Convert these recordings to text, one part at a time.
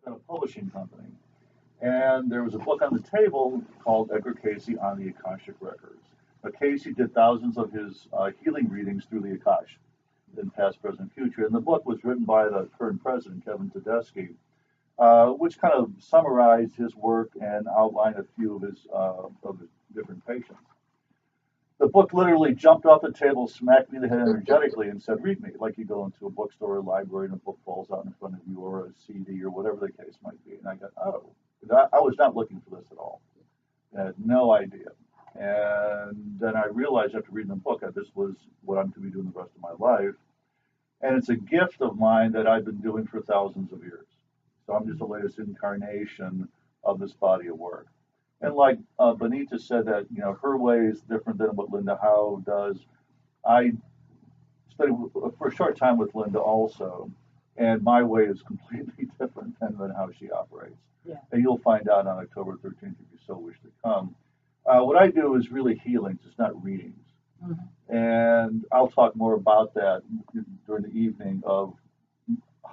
at a publishing company, and there was a book on the table called Edgar Casey on the Akashic Records. Now, Casey did thousands of his healing readings through the Akash in past, present, future, and the book was written by the current president, Kevin Tedeschi, which kind of summarized his work and outlined a few of his different patients. The book literally jumped off the table, smacked me in the head energetically, and said, "Read me," like you go into a bookstore or library and a book falls out in front of you, or a CD, or whatever the case might be. And I go, "Oh, I was not looking for this at all. I had no idea." And then I realized after reading the book that this was what I'm to be doing the rest of my life. And it's a gift of mine that I've been doing for thousands of years. So I'm just the latest incarnation of this body of work. And like Bonita said, that her way is different than what Linda Howe does. I studied for a short time with Linda also, and my way is completely different than how she operates. Yeah. And you'll find out on October 13th if you so wish to come. What I do is really healings, it's not readings. Mm-hmm. And I'll talk more about that during the evening of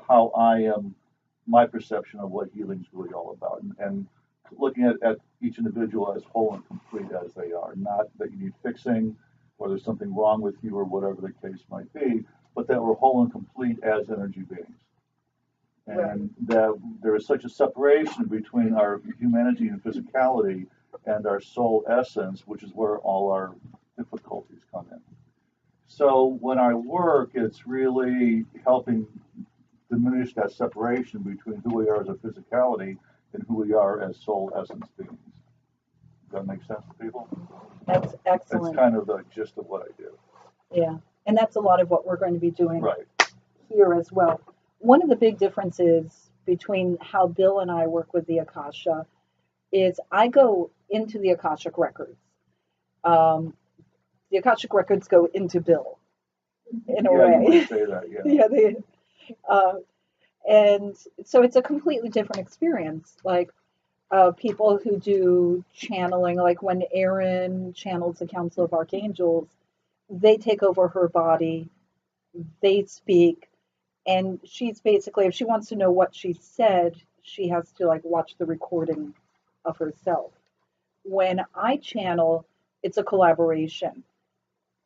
how I am, my perception of what healing is really all about. And looking at each individual as whole and complete as they are, not that you need fixing or there's something wrong with you or whatever the case might be, but that we're whole and complete as energy beings. And that there is such a separation between our humanity and physicality and our soul essence, which is where all our difficulties come in. So when I work, it's really helping diminish that separation between who we are as a physicality and who we are as soul essence beings. Does that make sense to people? That's excellent. It's kind of the gist of what I do. Yeah, and that's a lot of what we're going to be doing Right. here as well. One of the big differences between how Bill and I work with the Akasha is I go into the Akashic Records. The Akashic Records go into Bill in a way. You might say that, Yeah, and so it's a completely different experience. Like people who do channeling, like when Erin channels the Council of Archangels, they take over her body, they speak, and she's basically, if she wants to know what she said, she has to like watch the recording of herself. When I channel, it's a collaboration.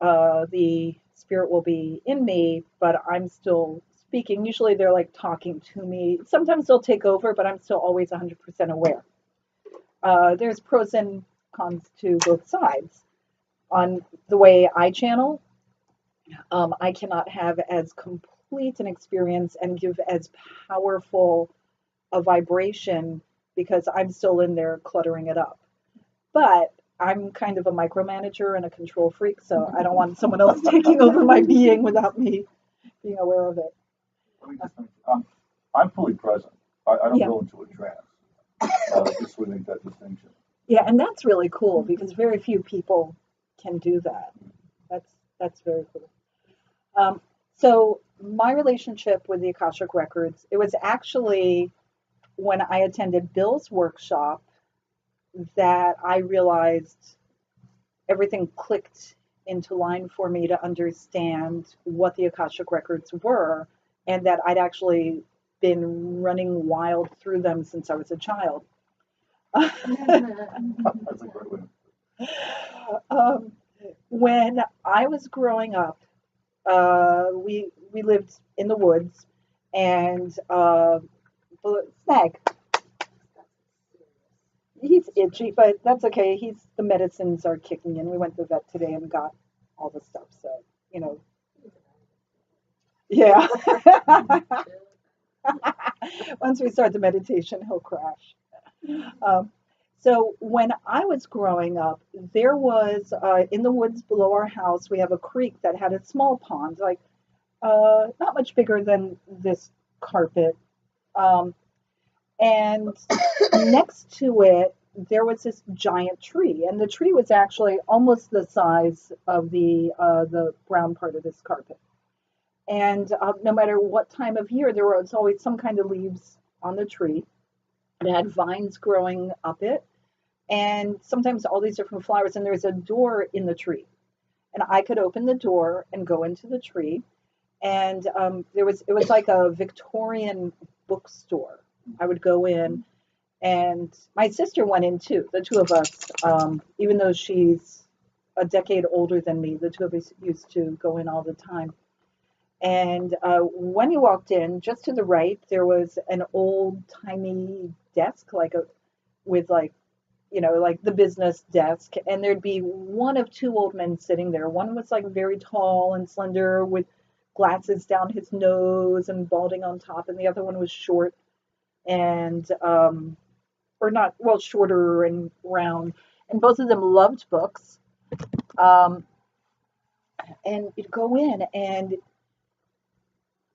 The spirit will be in me, but I'm still speaking. Usually they're like talking to me. Sometimes they'll take over, but I'm still always 100% aware. There's pros and cons to both sides. On the way I channel, I cannot have as complete an experience and give as powerful a vibration because I'm still in there cluttering it up. But I'm kind of a micromanager and a control freak, so I don't want someone else taking over my being without me being aware of it. I'm fully present. I don't go into a trance. Just to make that distinction. Yeah, and that's really cool because very few people can do that. That's very cool. So my relationship with the Akashic Records, it was actually when I attended Bill's workshop that I realized everything clicked into line for me to understand what the Akashic Records were, and that I'd actually been running wild through them since I was a child. That's a great one. When I was growing up, we lived in the woods, and Snag. He's itchy, but that's okay. The medicines are kicking in. We went to the vet today and got all the stuff. So, yeah. Once we start the meditation, he'll crash. So when I was growing up, there was in the woods below our house, we have a creek that had a small pond, like not much bigger than this carpet. And next to it, there was this giant tree, and the tree was actually almost the size of the brown part of this carpet. And no matter what time of year, there was always some kind of leaves on the tree. It had vines growing up it, and sometimes all these different flowers. And there was a door in the tree, and I could open the door and go into the tree. And it was like a Victorian bookstore. I would go in, and my sister went in too. The two of us, even though she's a decade older than me, the two of us used to go in all the time. And when you walked in, just to the right, there was an old timey desk, like a with like like the business desk, and there'd be one of two old men sitting there. One was like very tall and slender with glasses down his nose and balding on top, and the other one was short and or not, well, shorter and round. And both of them loved books. Um, and you'd go in, and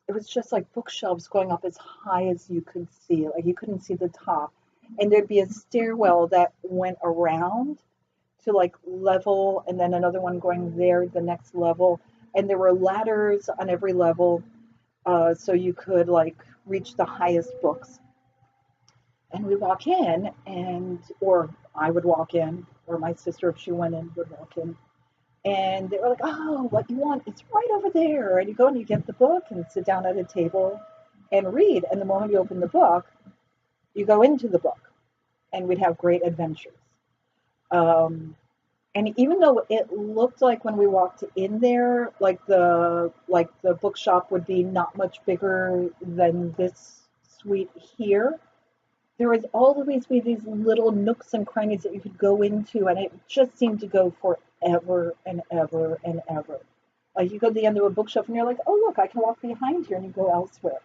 it was just like bookshelves going up as high as you could see. Like you couldn't see the top. And there'd be a stairwell that went around to like level, and then another one going there, the next level. And there were ladders on every level, so you could like reach the highest books. And we walk in, and or I would walk in, or my sister, if she went in, would walk in. And they were like, "Oh, what you want? It's right over there." And you go and you get the book and sit down at a table and read. And the moment you open the book, you go into the book, and we'd have great adventures. Um, and even though it looked like when we walked in there, like the bookshop would be not much bigger than this suite here, there was always be these little nooks and crannies that you could go into, and it just seemed to go forever and ever and ever. Like you go to the end of a bookshelf, and you're like, "Oh, look, I can walk behind here," and you go elsewhere.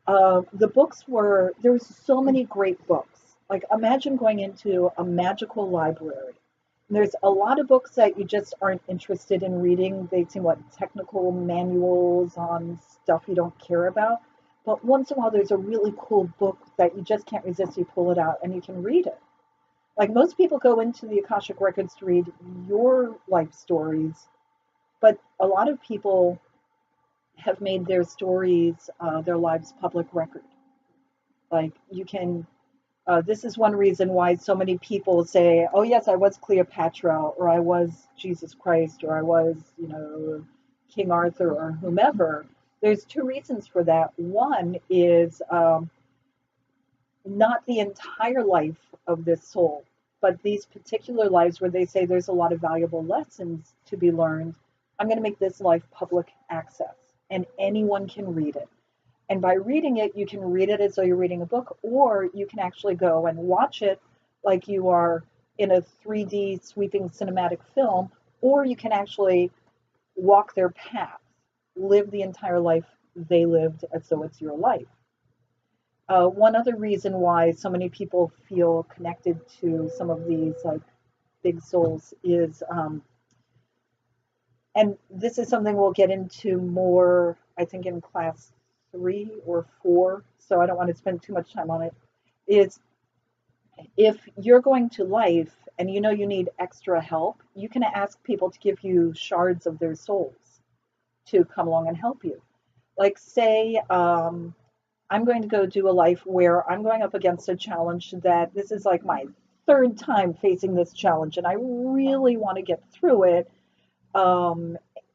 The books were there was so many great books. Like imagine going into a magical library. And there's a lot of books that you just aren't interested in reading. They seem like technical manuals on stuff you don't care about. But once in a while, there's a really cool book that you just can't resist. You pull it out and you can read it. Like most people go into the Akashic Records to read your life stories, but a lot of people have made their stories, their lives public record. Like you can, this is one reason why so many people say, "Oh yes, I was Cleopatra, or I was Jesus Christ, or I was, King Arthur, or whomever." There's two reasons for that. One is not the entire life of this soul, but these particular lives where they say there's a lot of valuable lessons to be learned. I'm going to make this life public access, and anyone can read it. And by reading it, you can read it as though you're reading a book, or you can actually go and watch it like you are in a 3D sweeping cinematic film, or you can actually walk their path, live the entire life they lived as though it's your life. One other reason why so many people feel connected to some of these like big souls is, and this is something we'll get into more, I think, in class 3 or 4, so I don't want to spend too much time on it, is if you're going to life and you know you need extra help, you can ask people to give you shards of their souls to come along and help you. Like say, I'm going to go do a life where I'm going up against a challenge that this is like my third time facing this challenge, and I really want to get through it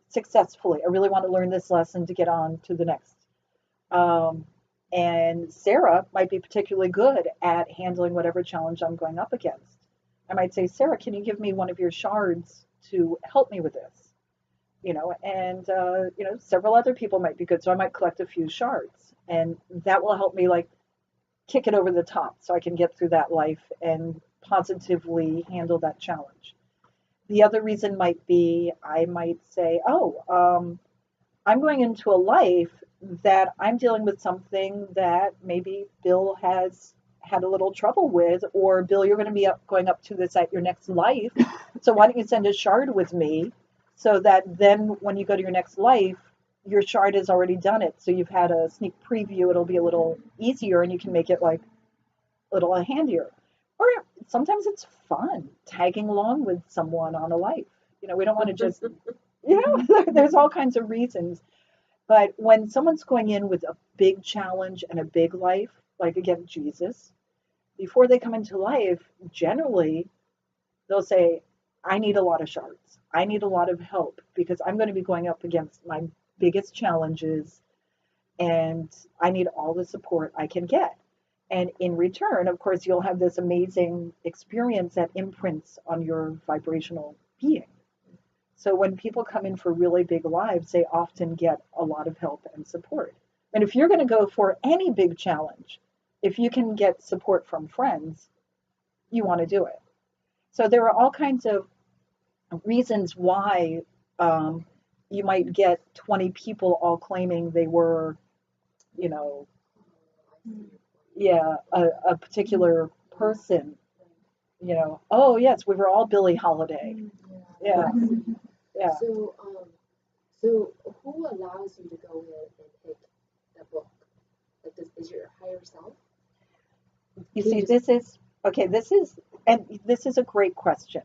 successfully. I really want to learn this lesson to get on to the next. And Sarah might be particularly good at handling whatever challenge I'm going up against. I might say, "Sarah, can you give me one of your shards to help me with this?" And several other people might be good, so I might collect a few shards, and that will help me like kick it over the top so I can get through that life and positively handle that challenge. The other reason might be I might say, "Oh, I'm going into a life that I'm dealing with something that maybe Bill has had a little trouble with, or Bill, you're going to be going up to this at your next life. So why don't you send a shard with me so that then when you go to your next life, your shard has already done it. So you've had a sneak preview. It'll be a little easier and you can make it like a little handier." Or sometimes it's fun tagging along with someone on a life. We don't want to just, there's all kinds of reasons. But when someone's going in with a big challenge and a big life, like again, Jesus, before they come into life, generally they'll say, "I need a lot of shards. I need a lot of help because I'm going to be going up against my biggest challenges and I need all the support I can get." And in return, of course, you'll have this amazing experience that imprints on your vibrational being. So when people come in for really big lives, they often get a lot of help and support. And if you're going to go for any big challenge, if you can get support from friends, you want to do it. So there are all kinds of reasons why you might get 20 people all claiming they were, you know, yeah, a particular person. You know, oh yes, we were all Billie Holiday. Yeah, yeah. So who allows you to go in and pick the book? Like, is your higher self? You see, this is okay. This is a great question.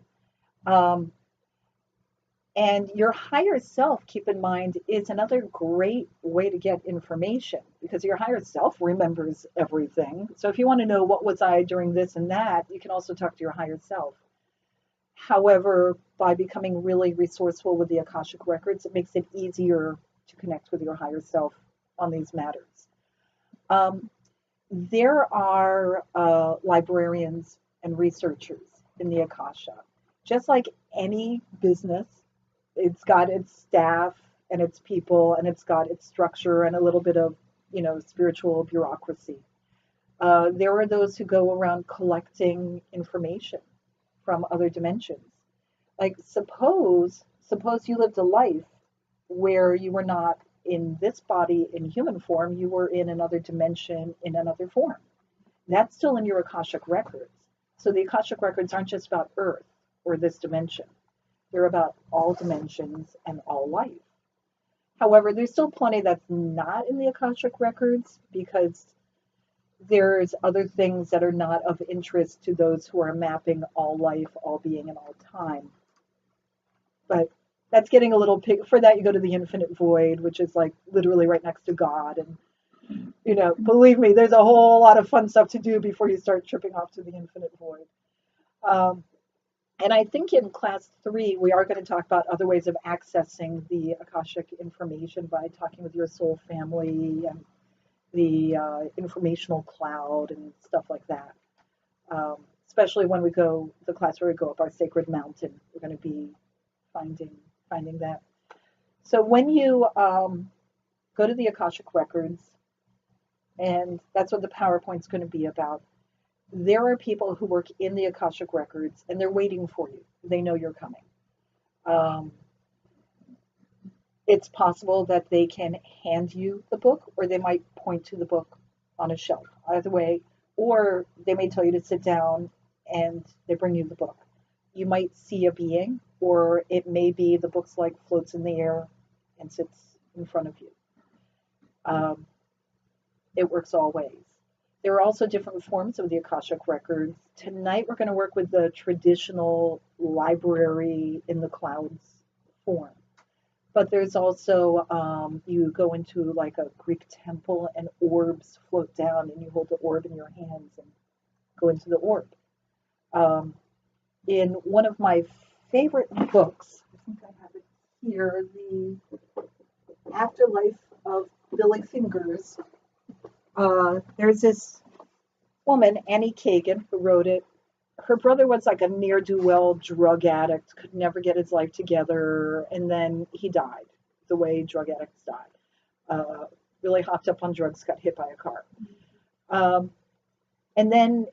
And your higher self, keep in mind, is another great way to get information because your higher self remembers everything. So if you want to know what was I during this and that, you can also talk to your higher self. However, by becoming really resourceful with the Akashic Records, it makes it easier to connect with your higher self on these matters. There are librarians and researchers in the Akasha. Just like any business, it's got its staff and its people and it's got its structure and a little bit of, you know, spiritual bureaucracy. There are those who go around collecting information from other dimensions. Like suppose you lived a life where you were not in this body in human form, you were in another dimension in another form. That's still in your Akashic Records. So the Akashic Records aren't just about Earth or this dimension. They're about all dimensions and all life. However, there's still plenty that's not in the Akashic Records because there's other things that are not of interest to those who are mapping all life, all being, and all time. But that's getting a little big. For that, you go to the infinite void, which is like literally right next to God. And, you know, believe me, there's a whole lot of fun stuff to do before you start tripping off to the infinite void. And I think in class 3, we are going to talk about other ways of accessing the Akashic information by talking with your soul family and the informational cloud and stuff like that. Especially when we go, the class where we go up our sacred mountain, we're going to be finding that. So when you go to the Akashic Records, and that's what the PowerPoint's going to be about, there are people who work in the Akashic Records and they're waiting for you. They know you're coming. It's possible that they can hand you the book or they might point to the book on a shelf, either way, or they may tell you to sit down and they bring you the book. You might see a being, or it may be the book's like floats in the air and sits in front of you. It works all ways. There are also different forms of the Akashic Records. Tonight we're going to work with the traditional library in the clouds form. But there's also, you go into like a Greek temple and orbs float down and you hold the orb in your hands and go into the orb. In one of my favorite books, I think I have it here, The Afterlife of Billy Fingers, there's this woman, Annie Kagan, who wrote it. Her brother was like a ne'er-do-well drug addict, could never get his life together, and then he died the way drug addicts die. Really hopped up on drugs, got hit by a car. And then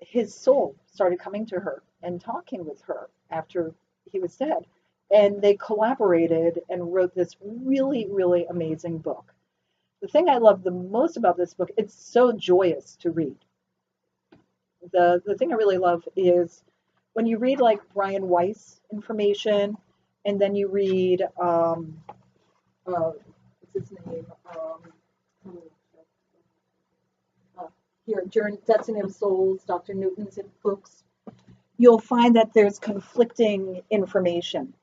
his soul started coming to her and talking with her after he was dead. And they collaborated and wrote this really, really amazing book. The thing I love the most about this book, it's so joyous to read. The thing I really love is when you read like Brian Weiss information, and then you read, what's his name? Here, Destiny of Souls, Dr. Newton's books, you'll find that there's conflicting information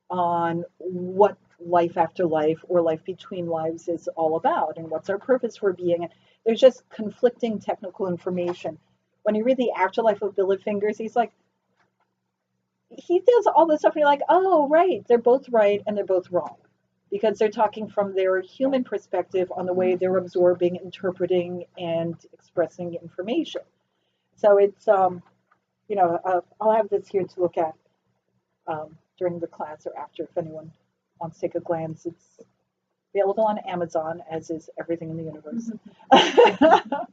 on what life after life or life between lives is all about and what's our purpose for being. There's just conflicting technical information. When you read The Afterlife of Billy Fingers, he's like, he does all this stuff and you're like, oh, right, they're both right and they're both wrong. because they're talking from their human perspective on the way they're absorbing, interpreting, and expressing information. So it's, I'll have this here to look at during the class or after if anyone wants to take a glance. It's available on Amazon, as is everything in the universe.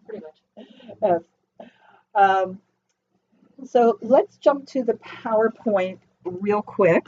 Pretty much. Yes. So let's jump to the PowerPoint real quick.